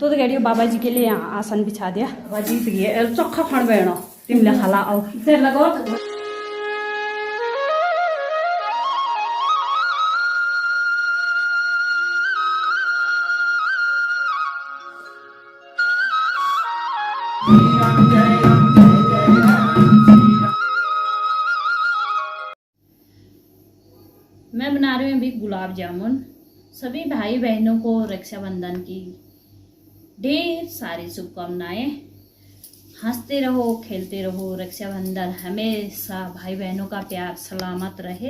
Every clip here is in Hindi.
तो गड़ियो बाबा जी के लिए यहाँ आसन बिछा दिया। बाबा जी तो चोखा खण बेनो तिमीले खाला आओ तेरे लगो। मैं बना रही हूँ अभी गुलाब जामुन। सभी भाई बहनों को रक्षाबंधन की ढेर सारी शुभकामनाएं। हंसते रहो, खेलते रहो, रक्षाबंधन हमेशा भाई बहनों का प्यार सलामत रहे।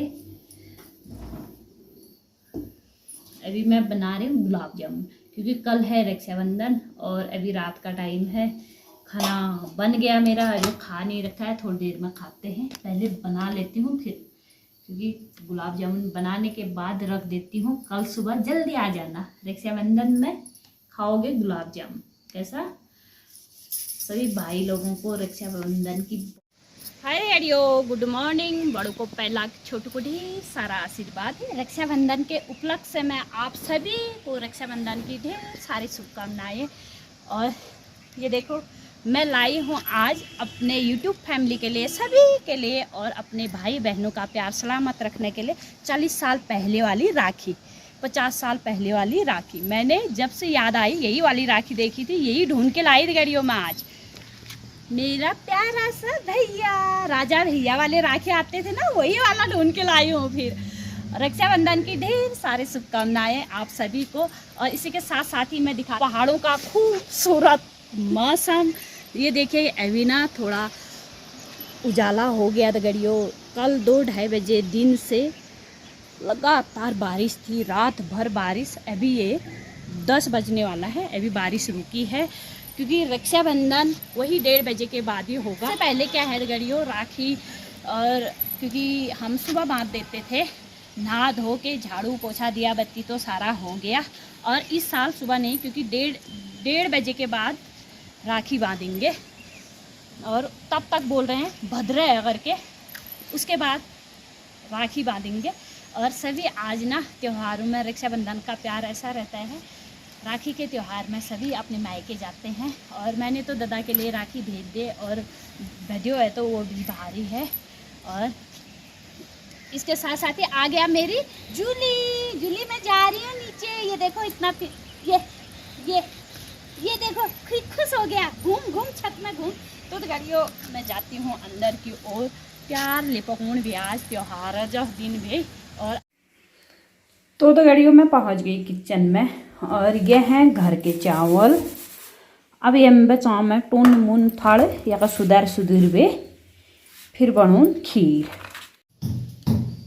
अभी मैं बना रही हूँ गुलाब जामुन क्योंकि कल है रक्षाबंधन और अभी रात का टाइम है। खाना बन गया मेरा, जो खा नहीं रखा है थोड़ी देर में खाते हैं। पहले बना लेती हूँ फिर, क्योंकि गुलाब जामुन बनाने के बाद रख देती हूँ। कल सुबह जल्दी आ जाना, रक्षाबंधन में खाओगे गुलाब जामुन। कैसा? सभी भाई लोगों को रक्षाबंधन की हाय रेडियो गुड मॉर्निंग। बड़ों को पहला, छोटू को ढेर सारा आशीर्वाद। रक्षाबंधन के उपलक्ष्य से मैं आप सभी को रक्षाबंधन की ढेर सारी शुभकामनाएं। और ये देखो मैं लाई हूँ आज अपने YouTube फैमिली के लिए, सभी के लिए और अपने भाई बहनों का प्यार सलामत रखने के लिए 40 साल पहले वाली राखी, 50 साल पहले वाली राखी। मैंने जब से याद आई यही वाली राखी देखी थी, यही ढूंढ के लाई गाड़ियों में आज। मेरा प्यारा सा भैया, राजा भैया वाले राखी आते थे ना, वही वाला ढूंढ के लाई हूँ। फिर रक्षाबंधन की ढेर सारी शुभकामनाएं आप सभी को। और इसी के साथ साथ ही मैं दिखा पहाड़ों का खूबसूरत मौसम। ये देखिए अभी ना थोड़ा उजाला हो गया था गड़ियों। कल 2-2:30 बजे दिन से लगातार बारिश थी, रात भर बारिश। अभी ये 10 बजने वाला है, अभी बारिश रुकी है क्योंकि रक्षाबंधन वही 1:30 बजे के बाद ही होगा। इससे पहले क्या है गड़ियों, राखी, और क्योंकि हम सुबह बांध देते थे, नहा धो के झाड़ू पोछा दिया बत्ती तो सारा हो गया। और इस साल सुबह नहीं, क्योंकि 1:30 बजे के बाद राखी बांधेंगे और तब तक बोल रहे हैं भद्र है करके, उसके बाद राखी बांधेंगे। और सभी आज ना त्योहारों में रक्षाबंधन का प्यार ऐसा रहता है, राखी के त्यौहार में सभी अपने मायके जाते हैं। और मैंने तो दादा के लिए राखी भेज दे, और भेजो है तो वो भी भारी है। और इसके साथ साथ ही आ गया मेरी जूली। जूली मैं जा रही हूँ नीचे। ये देखो इतना ये देखो खुश हो गया, घूम घूम छत में घूम। तो गाड़ियों मैं जाती हूँ अंदर की ओर। प्यार लिपकून भी आज त्योहार है जो दिन भी। और तो गाड़ियों में पहुँच गई किचन में, और ये हैं घर के चावल। अब ये बचाओ में टून मुन थड़ या सुधार सुधीर वे, फिर बनून खीर।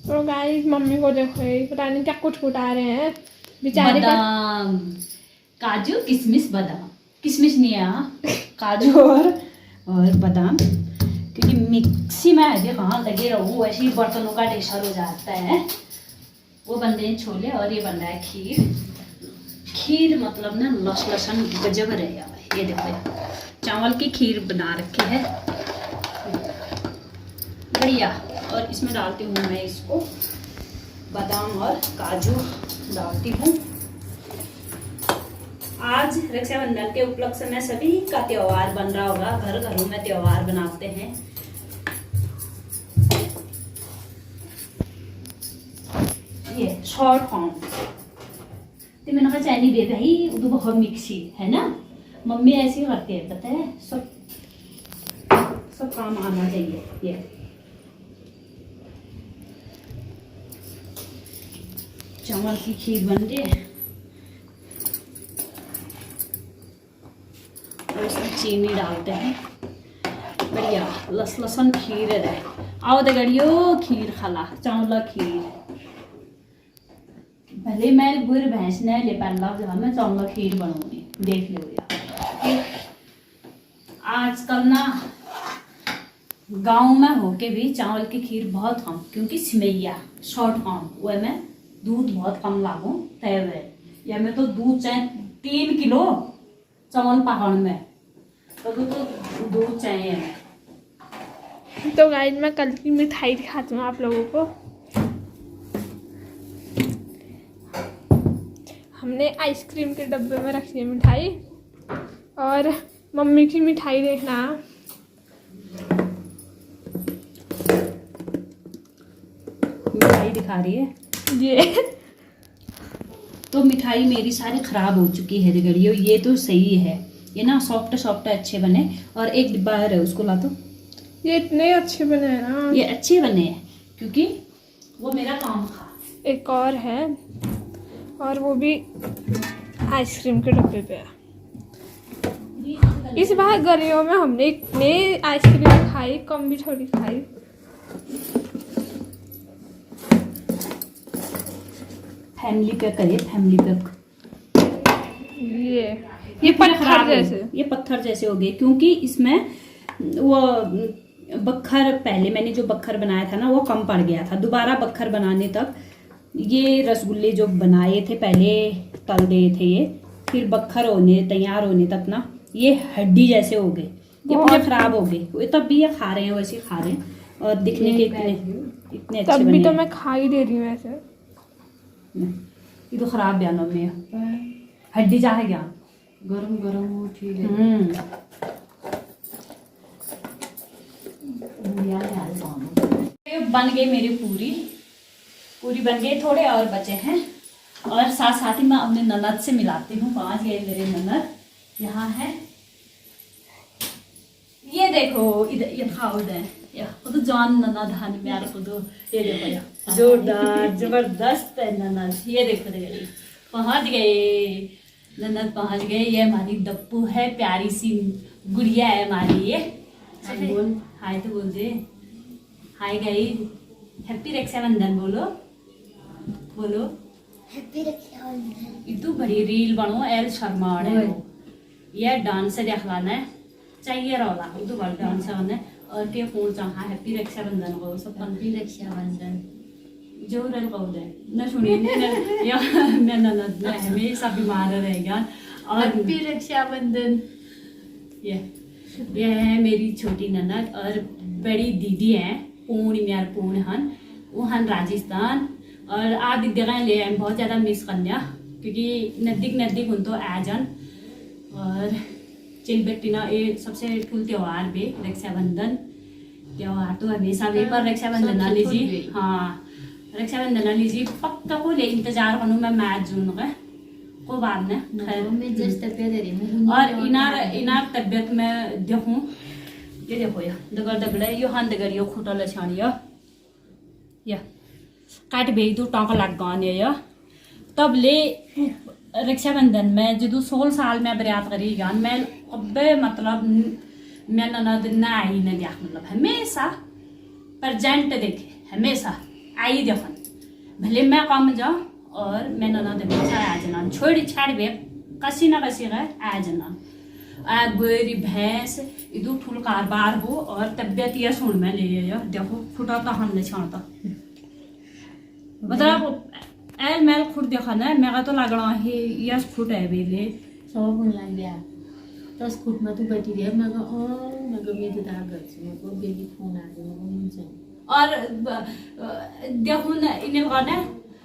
तो गाइस मम्मी को देखो पता नहीं क्या कुछ कुटा रहे हैं बेचारे। बादाम, काजू, किशमिश, बादाम, किशमिश नहीं है, काजू और बादाम। क्योंकि मिक्सी में है कहाँ लगे रहो, वैसे ही बर्तनों का ढेर हो जाता है। वो बन रहे हैं छोले और ये बन रहा है खीर। खीर मतलब ना लहसुन गजब रहेगा। ये देखो चावल की खीर बना रखी है बढ़िया। और इसमें डालती हूँ मैं इसको बादाम और काजू डालती हूँ। आज रक्षाबंधन के उपलक्ष्य में सभी का त्योहार बन रहा होगा, घर घरों में त्योहार बनाते हैं। ये शॉर्ट फॉर्म तो मैंने कहा चाय नहीं दे भाई, वो तो बहुत मिक्सी है ना, मम्मी ऐसे ही करती है, पता है, सब काम आना चाहिए। ये चावल की खीर बन रही है और इसमें चीनी डालते हैं। बढ़िया लहसुन खीर है। आओ तो गड़ियो खीर खाला, चावल खीर। भले मैं बुर भैंस ने ले पहला जब मैं चावल खीर बनाऊंगी, देख लो यार। आजकल ना गांव में होके भी चावल की खीर बहुत कम, क्योंकि सिमैया शॉर्ट फॉर्म वह में दूध बहुत कम लागू तय हुए, या में तो दूध चाहे 3 किलो चावल पहाड़ में तो दूध चाहिए। तो गाइस मैं कल की मिठाई दिखाती हूँ आप लोगों को। हमने आइसक्रीम के डब्बे में रखी है मिठाई, और मम्मी की मिठाई देखना। मिठाई दिखा रही है ये तो मिठाई मेरी सारी खराब हो चुकी है दीगड़ियों। ये तो सही है, ये ना सॉफ्ट सॉफ्ट अच्छे बने। और एक डिब्बा है उसको ला दो। ये इतने अच्छे बने हैं ना, ये अच्छे बने हैं क्योंकि वो मेरा काम था। एक और है, और वो भी आइसक्रीम के डब्बे पे है। इस बार गर्मियों में हमने इतने आइसक्रीम खाई, कम भी थोड़ी खाई। फैमिली पैक है, फैमिली पैक। ये पत्थर जैसे, ये पत्थर जैसे हो गए क्योंकि इसमें वो बखर, पहले मैंने जो बखर बनाया था ना वो कम पड़ गया था। दोबारा बखर बनाने तक ये रसगुल्ले जो बनाए थे पहले तल दिए थे ये, फिर बखर होने तैयार होने तक ना ये हड्डी जैसे हो गए, ये पूरे खराब हो गए। तब भी ये खा रहे हैं, वैसे खा रहे हैं और दिखने के इतने अच्छे तब बने। भी तो मैं खा ही दे रही हूँ ऐसे। ये तो खराब बयानों में हड्डी जा है क्या, गरम गरम हो ठीक है। ये बन गई मेरी पूरी बन गई, थोड़े और बचे हैं। और साथ साथ ही मैं अपने ननद से मिलाती हूँ। 5 गए मेरे ननद यहाँ है। ये देखो इधर, ये खाओ इधर, ये तो जान ननद हन प्यार को दो। ये देखो ये जोरदार जबरदस्त है ननद। ये देखो देखो पहुँच गए ननद, पहुँच गए। ये हमारी दप्पू है, प्यारी सी गुड़िया है हमारी। ये हाय तो बोल दे, हाय गई। हैप्पी रक्षाबंधन बोलो, बोलो हैप्पी रक्षाबंधन। इतू बड़ी रील बनो एल शर्मा है। ये डांस देखलाना है चाहिए रोला, इतू बड़ा डांस है। और के फोन चाहा हैप्पी रक्षाबंधन को सब हैप्पी रक्षाबंधन जो रल को दे न सुनिए न या मैं ननद में हमेशा बीमार रहेगा। और हैप्पी रक्षाबंधन। ये है मेरी छोटी ननद और बड़ी दीदी है पूर्णिमा पूर्णहन, वो हन राजस्थान। और आ दीदी का ले बहुत ज़्यादा मिस करना क्योंकि नज़दीक हूँ तो आजन। और चिल बेटी ना ये सबसे फुल त्यौहार भी रक्षाबंधन त्यौहार तो हमेशा भी, पर रक्षाबंधन ना लीजिए। हाँ रक्षाबंधन ना लीजिए पक्का को ले इंतजार करूँ मैं मैच जून का को बाद में खैर। और इनार तबियत में देखूँ, ये देखो या दगड़े यो हान दगड़ियो खुटल छाड़ियो या काट बे तो टाँका लग गाने या। तब ले रक्षाबंधन में जो 16 साल में बरियात करी गान मैं अब मतलब मैं ननद न आई न गया, मतलब हमेशा प्रजेंट देखे, हमेशा आई देखन भले मैं कम जाऊँ और मैं ननद हमेशा आ जाना छोड़ छाड़ बे कसी ना कसी गए आ जाना। आ गोरी भैंस इधर ठुल कारबार हो और तबियत यह सुन में ले देखो फुटा तो हमने छाड़ता मतलब एल मैल खुद देखा ना मेरा तो लगना है यस फुट है बेले सब लग गया 10 फुट में तो बैठी रही मैं मैं तो घर से मैं को बेबी फोन आ गया मुझे। और देखो ना इन्हें गाना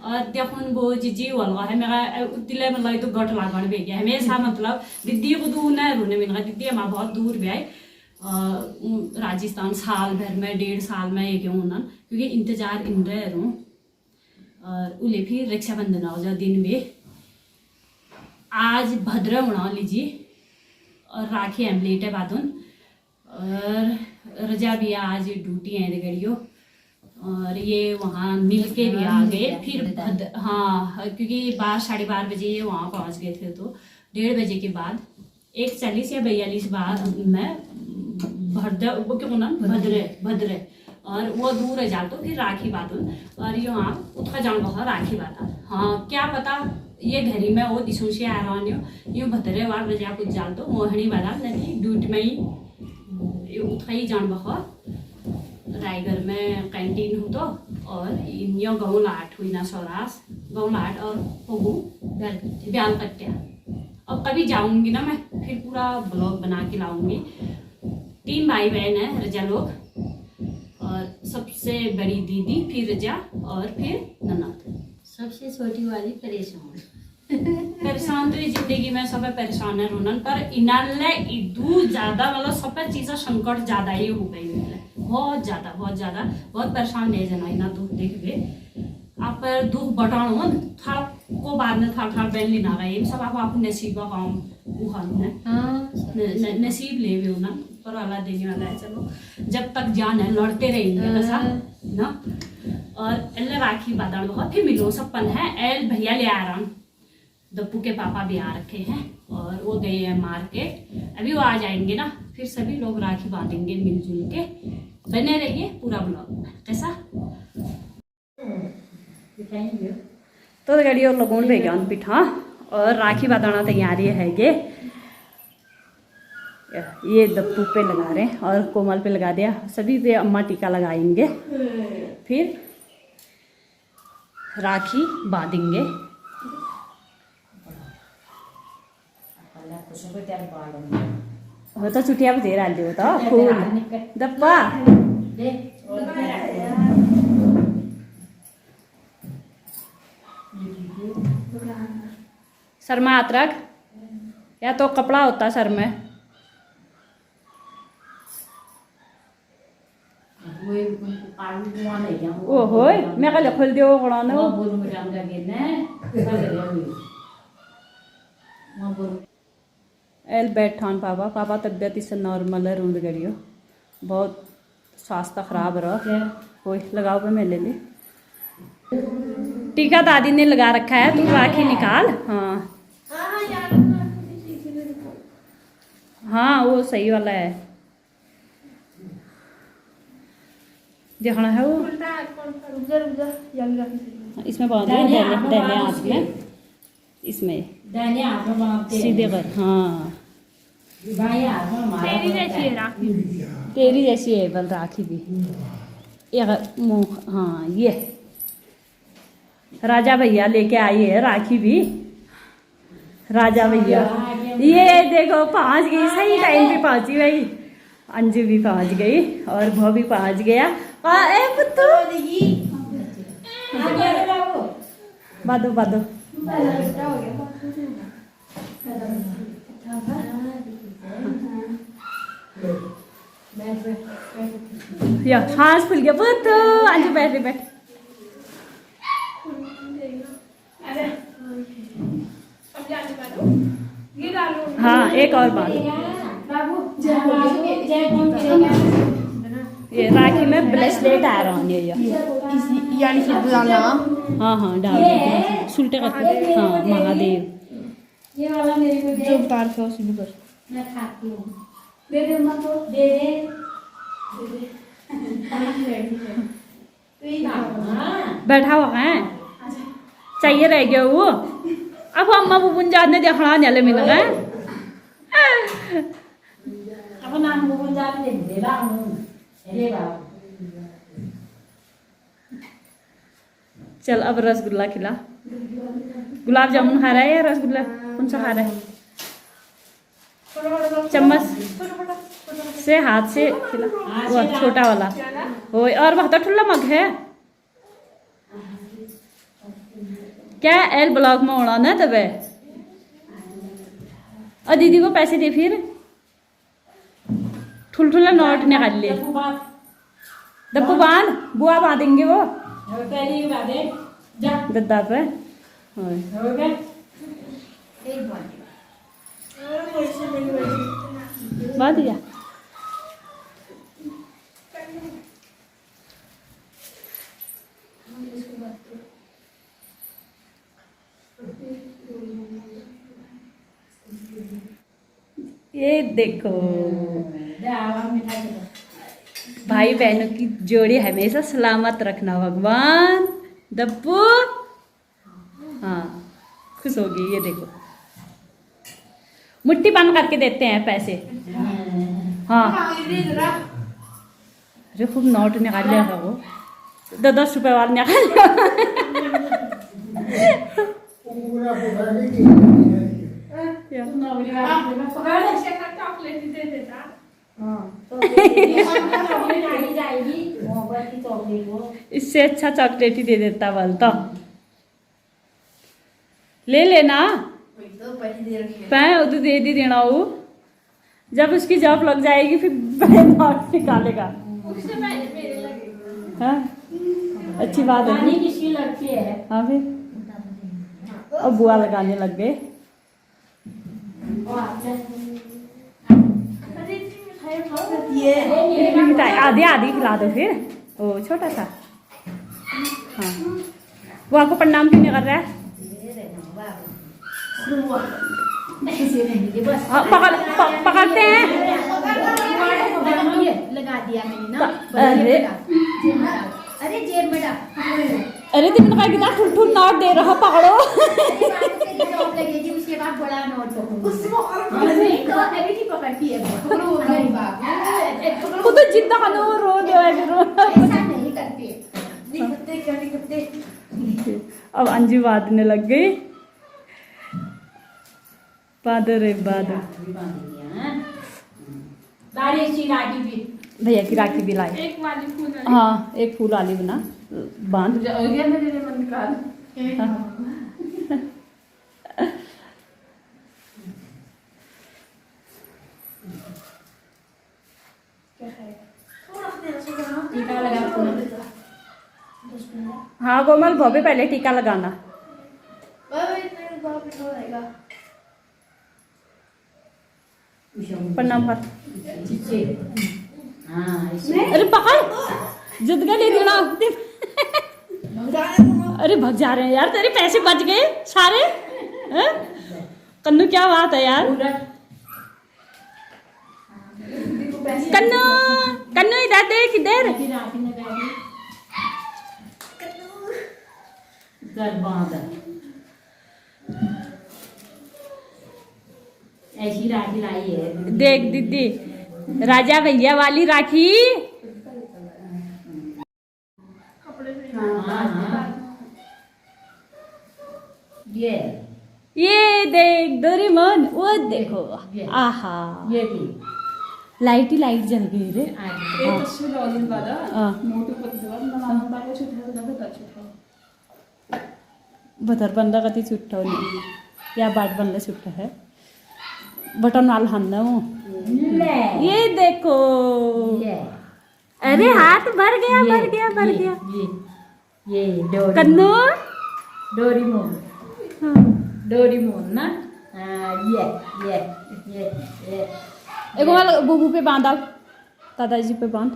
और देखो वो जीजी वाला है मेरा तिले मतलब तो गट लागण भी गया हमेशा मतलब दीदी को दूर ना रोने मिलगा। दीदी हमारा बहुत दूर भी आई राजस्थान साल भर में 1.5 साल में ये क्यों ना क्योंकि इंतजार इन रहे रहूँ। और उले फिर रक्षाबंधन हो जाओ दिन में आज भद्र उड़ा लीजिए और राखी हम लेट है बातून। और रजा भी आज ड्यूटी है दगड़ियों और ये वहाँ मिल के भी आ गए फिर हाँ क्योंकि 12-12:30 बजे ये वहाँ पहुँच गए थे तो 1:30 बजे के बाद 1:40 या 42 बाद मैं भद्र वो क्यों ना भद्रे और वो दूर है जा तो फिर राखी बातून और यहाँ उत्खा जान बहुत राखी बात हाँ क्या पता ये घरी में वो दिशों से आ रहा हूँ यूँ भद्रे वार बजे कुछ जान तो मोहनी बादा नहीं ड्यूटी में ही उत्खा ही जान बहुत रायगढ़ में कैंटीन हूँ तो और यो गाँव लाट हुई ना सौरास गाँव लाट और होगू ब्याल कट्टिया अब कभी जाऊंगी ना मैं फिर पूरा ब्लॉग बना के लाऊंगी। 3 भाई बहन है रजा लोग और सबसे बड़ी दीदी फिर रजा और फिर ननद सबसे छोटी वाली परेशान परेशान तो ये जिंदगी में सब परेशान है रोनन, पर इनाले इदू ज्यादा मतलब सब चीज़ संकट ज्यादा ही हो गई है, बहुत ज्यादा बहुत परेशान नहीं जना इना दुख देख बे आप दुख बटाण हो थोड़ा को बाद में थोड़ा बैल लेना रहा सब आप नसीब का काम नसीब ले भी होना पर वाला देने वाला है। चलो जब तक जान है लड़ते रहेंगे बसा ना। और एल राखी बादल बहुत फिर मिलो सपन है एल भैया ले आ रहा दप्पू के पापा भी आ रखे हैं और वो गए हैं मार्केट, अभी वो आ जाएंगे ना फिर सभी लोग राखी बांधेंगे मिलजुल के। बने रहिए पूरा ब्लॉग में कैसा तो गड़ी और लोगों ने ज्ञान पिठा और राखी बांधना तैयारी है ये दप्पू पे लगा रहे हैं और कोमल पे लगा दिया, सभी पे अम्मा टीका लगाएंगे फिर राखी बांधेंगे। वो तो चुटिया पे दे रहा है तो फूल दप्पा सर में हाथ रख या तो कपड़ा होता सर में ओ हो मैं कल खोल दियो कड़ा ना एल बैठान पापा तबियत इससे नॉर्मल है रूंद गड़ियो बहुत स्वास्थ्य खराब रहा कोई लगाओ पे मैं ले ली टीका दादी ने लगा रखा है तू राखी निकाल। हाँ वो सही वाला है देखना है वो इसमें बांध दाहिने हाथ में इसमें सीधे कर। हाँ तेरी जैसी है बल राखी भी एक मुँह। हाँ ये राजा भैया लेके आई है राखी भी राजा भैया ये देखो पहुंच गई सही टाइम पे पहुंची भाई अंजू भी पहुंच गई और वो भी पहुंच गया। ए पुत्तू बादो बादो या सांस फूल गया पुत्तू अंजू बैठ हाँ एक और बात ये राखी में ब्रेसलेट आ रहा है यानी फिर डालना। हाँ डाल दो सुलटे करके। हाँ महादेव ये वाला मेरे को जो उतार के उसी में कर मैं खाती हूँ दे दे मत दे बैठा हुआ है चाहिए रह गया वो अब अम्मा बुबुन जाने देखना नहीं मिलेगा अब नाम बुबुन जाने दे रहा हूँ चल अब रसगुल्ला खिला गुलाब जामुन खा रहा है या रसगुल्ला कौन सा खा रहा है चम्मच से हाथ से खिला वो छोटा वाला हो और बहुत ठुल्ला मग है क्या एल ब्लॉक में होना ना तब और दीदी को पैसे दे फिर ठुलठुला नोट निकाल ले दप्पू बांध बुआ बांधेंगे वो गद्दा पे बांध दिया ये देखो भाई बहनों की जोड़ी हमेशा सलामत रखना भगवान। दप्पू हाँ खुश होगी ये देखो मुट्ठी बंद करके देते हैं पैसे। हाँ अरे खूब नोट निकाल लिया था वो 10 रुपए वाला निकाल इससे अच्छा चॉकलेट ही दे देता बोल तो ले लेना तो पैसे दे रखे पैसे वो तो दे दी देना वो जब उसकी जॉब लग जाएगी फिर नोट निकालेगा उससे पहले मेरे लगे हाँ अच्छी बात है पानी किसकी लगती है? हाँ फिर अब बुआ लगाने लग गए इतनी मिठाई आधी आधी खिला दो फिर ओ छोटा सा हाँ बुआ को प्रणाम क्यों नहीं कर रहा है ऐसे रहने दे बस। हाँ, पकड़ते हैं ये लगा दिया मैंने ना। अरे अरे जेब में डाल। अरे तुमने कहा कितना ठुल ठुल नोट दे रहा पकड़ो जॉब लगेगी उसके बाद बड़ा नोट पकड़ूंगी। नहीं तो अभी की पकड़ती है पकड़ो मेरी बात। वो तो जिद्द करो रो दो ऐसे रो ऐसा नहीं करती है। निकलते क्या निकलते अब अंजू बांधने लग गई बादर रे बादर भैया की राखी भी लाई एक वाली फूल हाँ एक फूल वाली बना बांध हो गया ना तेरे मन का टीका लगा हाँ कोमल भव्य पहले टीका लगाना प्रणाम कर अरे पकड़ जिद का ले देना अरे भग जा रहे हैं यार तेरे पैसे बच गए सारे हैं? कन्नू क्या बात है यार कन्नू कन्नू इधर देख इधर ऐसी राखी लाई है। देख दीदी राजा भैया वाली राखी ये देख डोरेमोन वो देखो आहा ये भी लाइट ही लाइट जल गई रे बतर बंदा कति चुट्टा या बाट बनले चुट्टा है बटन वाल हन्ना वो ये देखो अरे हाथ भर गया भर गया भर गया ये डोरी कन्नू डोरीमोन हाँ। डोरीमोन ना ये एक बार बुबू पे बांधा दादाजी पे बांध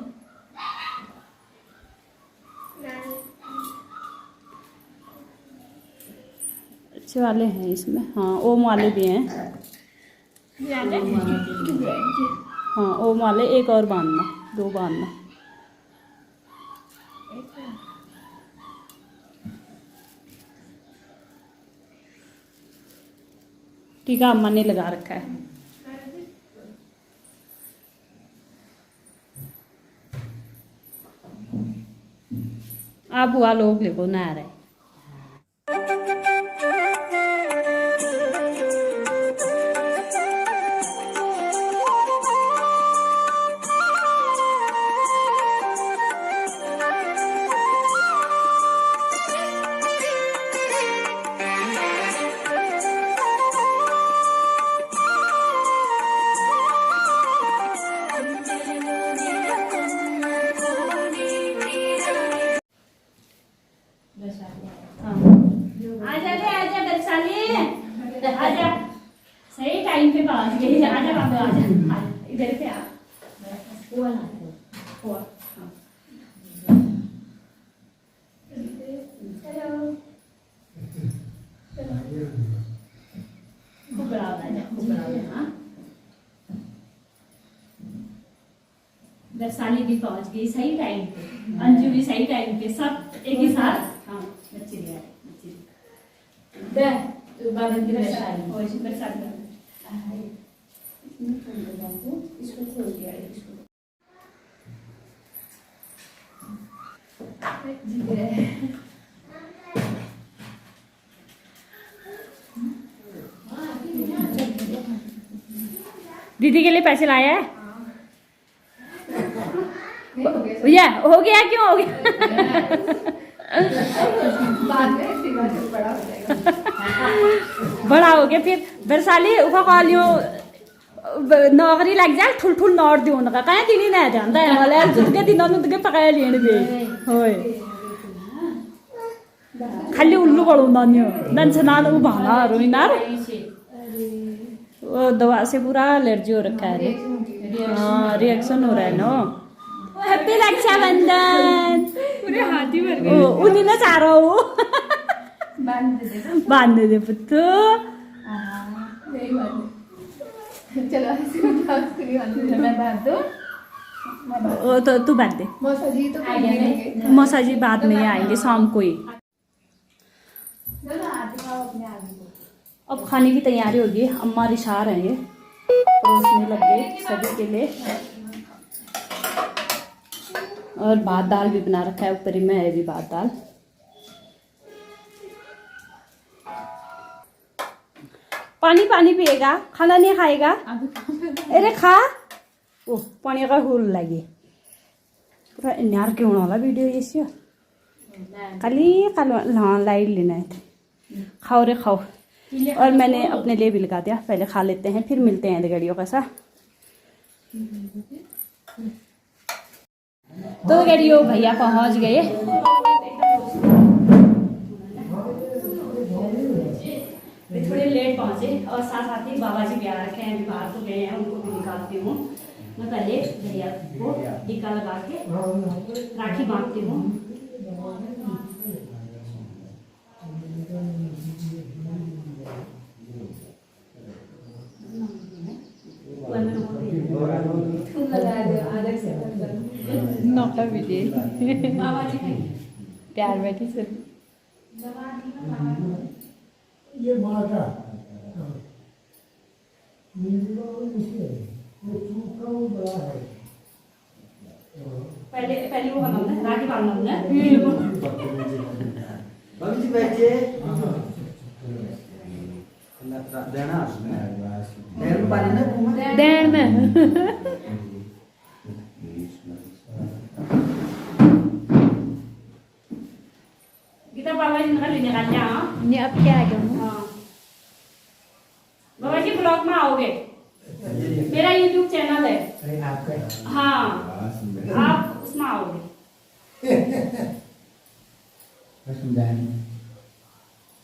अच्छे वाले हैं इसमें हाँ ओम वाले भी हैं हाँ ओम वाले एक और बांधना दो बांधना टीका अम्मा ने लगा रखा है आप बुआ लोग देखो ना आ रहे आजा सही टाइम पे पहुंच गई आजा बाबू आजा इधर पे आ वैशाली भी पहुंच गई सही टाइम पे अंजू भी सही टाइम पे सब एक ही साथ हाँ बच्चे भी आए इसको खोल दिया इसको दीदी के लिए पैसे लाया है भैया हो गया क्यों हो गया बाद में फिर बड़ा हो जाएगा बड़ा हो गया फिर बरसाली उखा कालियो नौकरी लग जाए ठुल ठुल नौड़ दी उनका कहीं दिन ही नहीं जानता है वाले जुट के दिनों नुट के पकाया लेने भी होए खाली उल्लू बड़ू नानियो नन से नान वो भाना रोइनार वो दवा से पूरा एलर्जी हो रखा है हाँ रिएक्शन हो रहा है नो हैप्पी रक्षाबंधन पूरे हाथी भर गए उन्हीं ना चाह रहा हूँ बांध दे पुत्तू चलो मैं बात दो वो तो तू बांध दे मौसा जी तो आएंगे मौसा जी बाद में ही आएंगे शाम को ही अब खाने की तैयारी होगी अम्मा रिशा रहे हैं परोसने लग गए सभी के लिए और भात दाल भी बना रखा है ऊपर ही में है भी भात दाल पानी पानी पिएगा खाना नहीं खाएगा अरे खा ओ पानी का हुल लगे पूरा इन्यार क्यों वाला वीडियो ये सियो खाली लाइट लेना है खाओ रे खाओ और मैंने अपने लिए भी लगा दिया पहले खा लेते हैं फिर मिलते हैं गड़ियों का सा तो गड़ियों भैया पहुंच गए थोड़े लेट पहुंचे और साथ साथ ही बाबा जी भी आ रखे हैं अभी बाहर तो गए हैं उनको भी निकालती हूँ मैं पहले भैया को टीका लगा के राखी बांधती हूँ नौका विजय बाबा जी प्यार बैठी सर ये माता पहले पहले वो बनाना है राखी बांधना है जी बैठे देना देर पानी ना दैन में kita बाबा जी निकाल लेने का यहाँ ये अब क्या आ गया हाँ बाबा जी ब्लॉग में आओगे मेरा YouTube चैनल है अरे आपका हाँ आप उसमें आओगे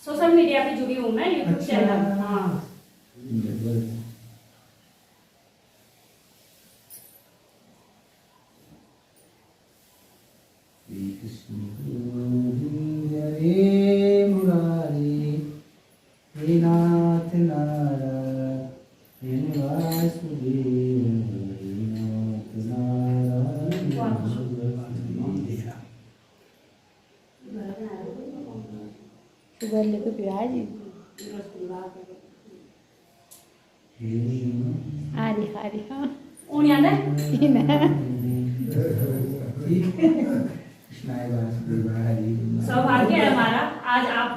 सोशल मीडिया पे जुड़ी हूँ मैं YouTube चैनल हाँ हरे मुरारी हे नाथ नारायण वासुदेव हरे नाथ नारायण शुगर लेके पिया जी आ रही हाँ ऊन याद है सौभाग्य है हमारा आज आप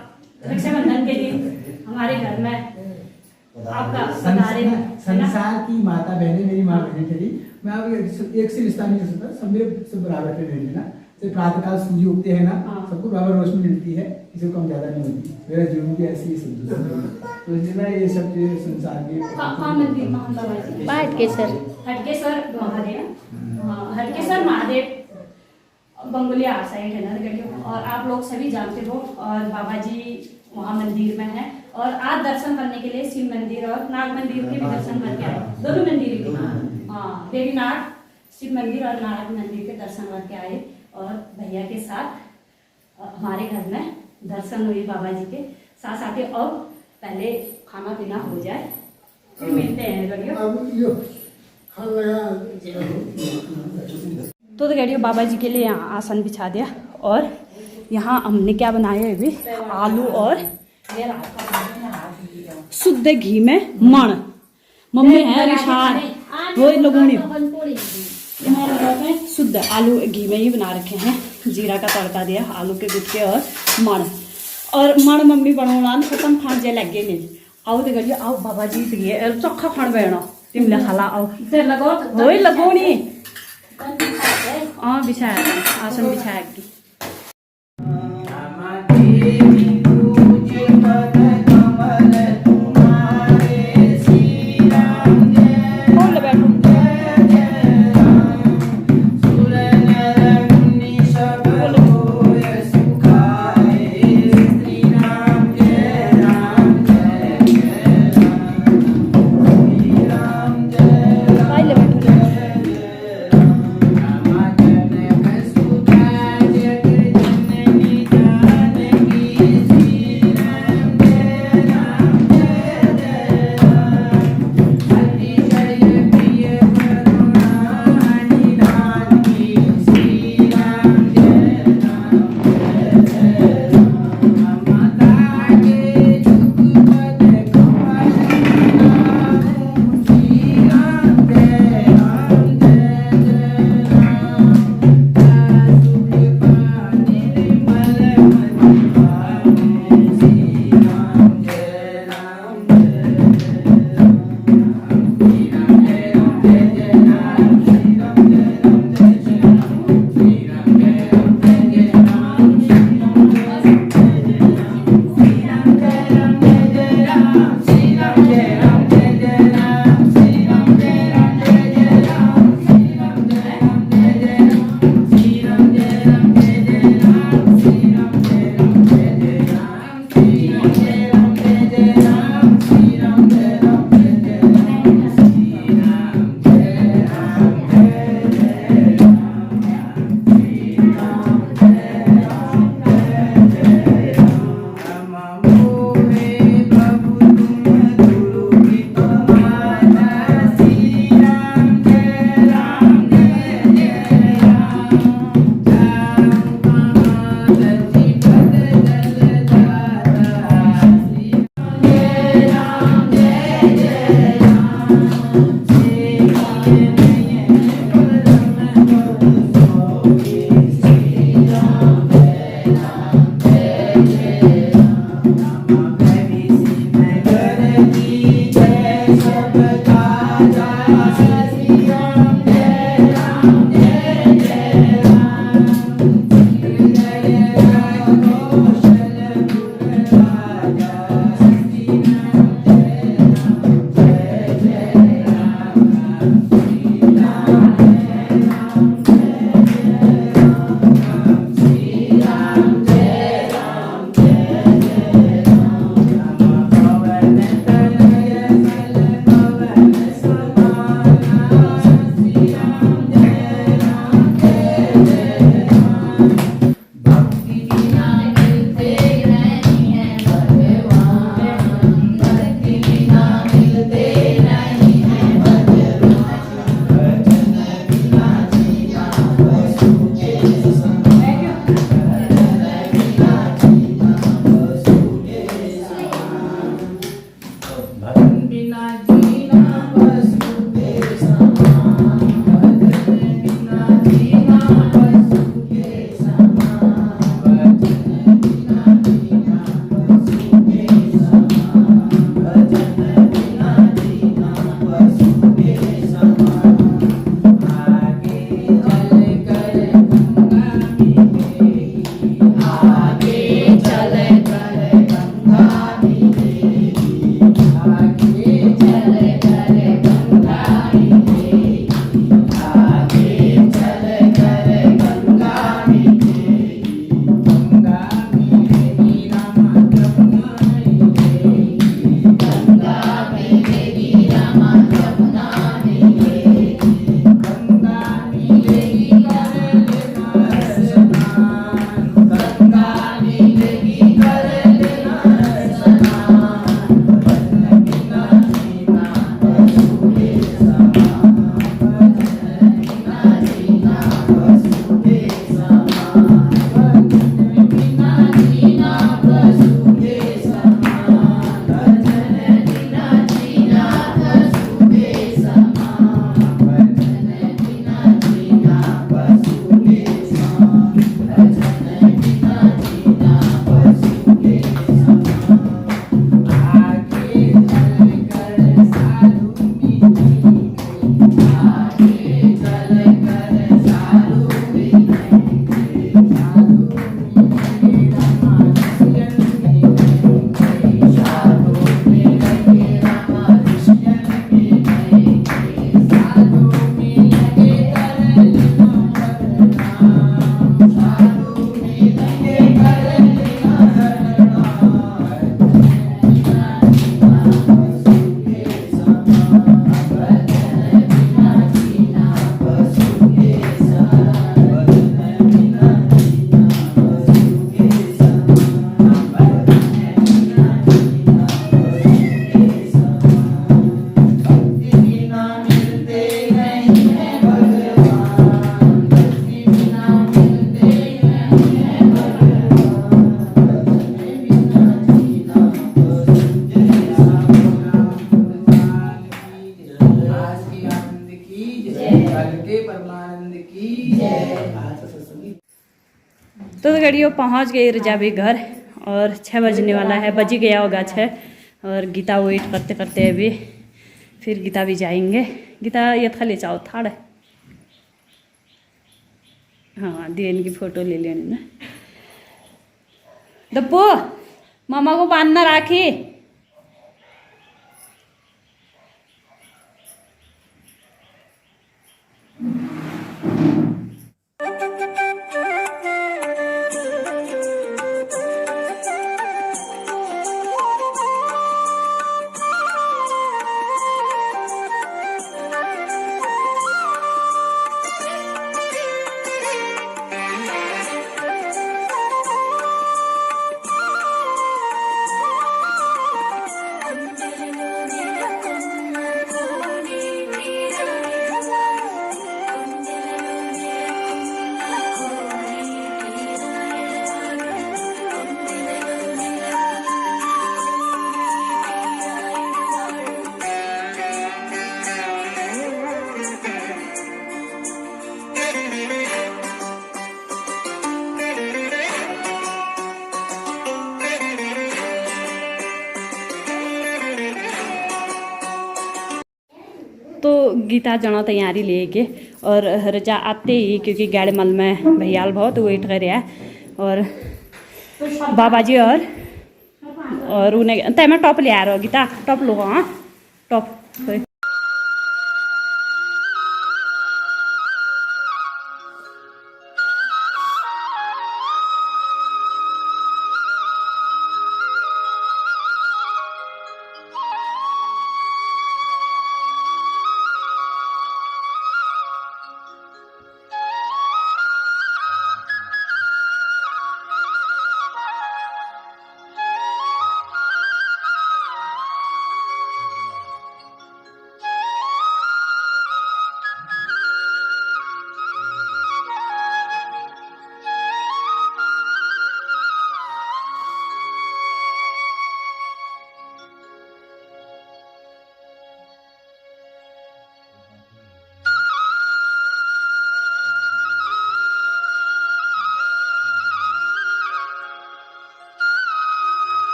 रक्षाबंधन के दिन हमारे घर में आपका पधारे है ना? संसार की माता बहनें मेरी माँ बहनें चली मैं अब एक से रिश्ता नहीं कर सकता सब मेरे सब बराबर पे रहते ना जैसे प्रातःकाल सूर्य उगते हैं ना हाँ। सबको बराबर रोशनी मिलती है किसी को कम ज्यादा नहीं होती मेरा जीवन भी ऐसी ही संतुष्ट तो इसलिए मैं ये सब चीजें संसार की कहाँ मंदिर महान बाबा जी हटकेसर हटकेश्वर महादेव हाँ हटकेश्वर महादेव बंगुलिया साइड है ना गढ़ियों और आप लोग सभी जानते हो और बाबा जी वहाँ मंदिर में है और आज दर्शन करने के लिए शिव मंदिर और नाग मंदिर के भी दर्शन करके आए दोनों मंदिर के हाँ देवीनाथ शिव मंदिर और नाग मंदिर के दर्शन करके आए और भैया के साथ हमारे घर में दर्शन हुए बाबा जी के साथ साथ ही अब पहले खाना पीना हो जाए फिर मिलते हैं गढ़ियों तो गड़ियों बाबा जी के लिए यहाँ आसन बिछा दिया और यहाँ हमने क्या बनाया है अभी आलू और शुद्ध घी में मण मम्मी है रिशान वो लगूनी शुद्ध आलू घी में ही बना रखे हैं जीरा का तड़का दिया आलू के गुटके और मण मम्मी बनाना खत्म खान जे लगे नहीं आओ तो गड़ियो आओ बाबा जी दिए चोखा खान बैठो तिमले खाला आओ वही लगोनी हाँ बिछाया आसन बिछाया की तो गड़ियों पहुंच गई रजाबी घर और 6 बजने वाला है, बज ही गया होगा 6। और गीता वेट करते करते अभी फिर गीता भी जाएंगे। गीता ये खाली चाहो थाड़ है, हाँ दीन की फोटो ले लेनी ना। दप्पू मामा को बांधना राखी। तो गीता जना तैयारी लेके और रजा आते ही क्योंकि गाड़ी मल में भैयाल बहुत वेट कर रहा है और बाबा जी और उन्हें तय मैं टॉप ले आ रहा गीता टॉप लो हाँ टॉप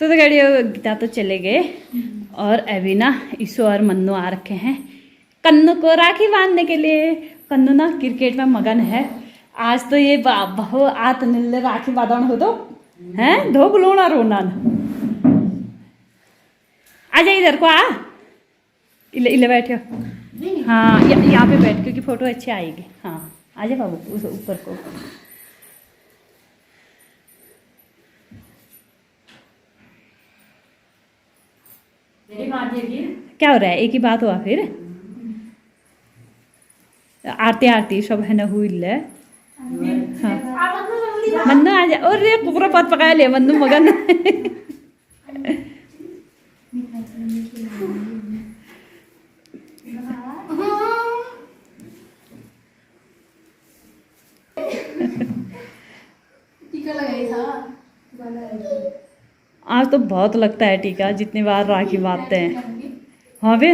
तो गाड़ी गीता तो चले गए और अभी ना ईशो और मन्नू आ रखे हैं कन्नू को राखी बांधने के लिए। कन्नू ना क्रिकेट में मगन है। आज तो ये बहु आत नीले राखी बांधन हो तो हैं धो बुलोना रोनन आ जा इधर को आ इले बैठो हाँ यहाँ पे बैठ क्योंकि फोटो अच्छी आएगी। हाँ आ जा बाबू उस ऊपर को क्या हो रहा है एक ही बात हुआ फिर आरती आरती सब है ना हुई ले हाँ मन्नू आ जा और ये पूरा पत पकाया ले मन्नू मगन आज तो बहुत लगता है टीका जितनी बार राखी बांधते हैं। हाँ बे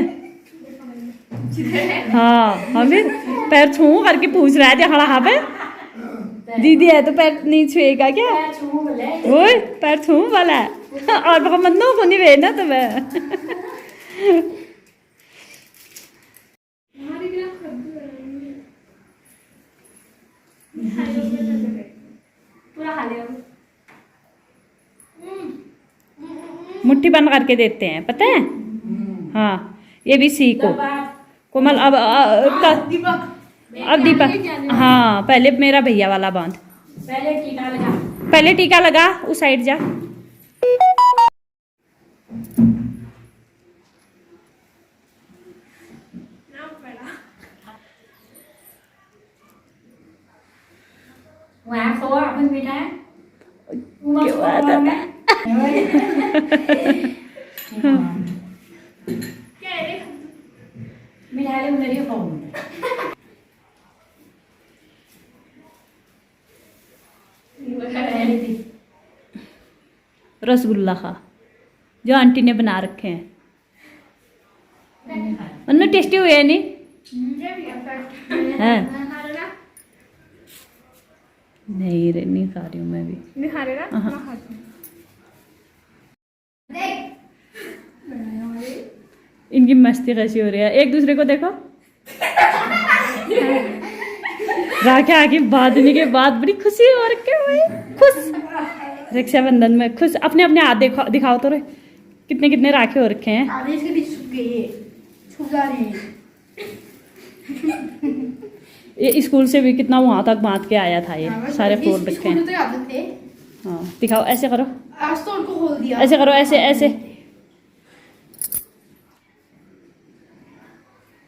हाँ हाँ बे पैर छू करके पूछ रहा है हड़ा हाँ बे दीदी है तो पैर नहीं छुएगा क्या ओए पैर छू वाला है और बाबा मन्नू को नहीं भेजना तो मैं मुट्ठी बंद करके देते हैं पता है। हाँ ये भी सीखो कोमल अब दीपक हाँ पहले मेरा भैया वाला बांध पहले टीका लगा उस साइड जा Hòa số à, mình thấy मिठाई में नहीं खाऊंगी रसगुल्ला खा जो आंटी ने बना रखे हैं उनमें टेस्टी हुए है नहीं है नहीं रे नहीं खा रही हूँ मैं भी नहीं खा रहे ना हाँ। मैं खाती हूँ। इनकी मस्ती कैसी हो रही है एक दूसरे को देखो राखी आके बांधने के बाद बड़ी खुशी हो रखी है भाई खुश रक्षाबंधन में खुश अपने अपने हाथ दिखाओ तो रे कितने कितने राखी हो रखे हैं आधे इसके बीच छुप गई है छुप जा रही है ये स्कूल से भी कितना वहां तक बांध के आया था ये सारे फोड़ रखे हैं तो आते थे हाँ दिखाओ ऐसे करो आज तो उनको खोल दिया ऐसे करो ऐसे ऐसे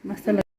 मस्त लग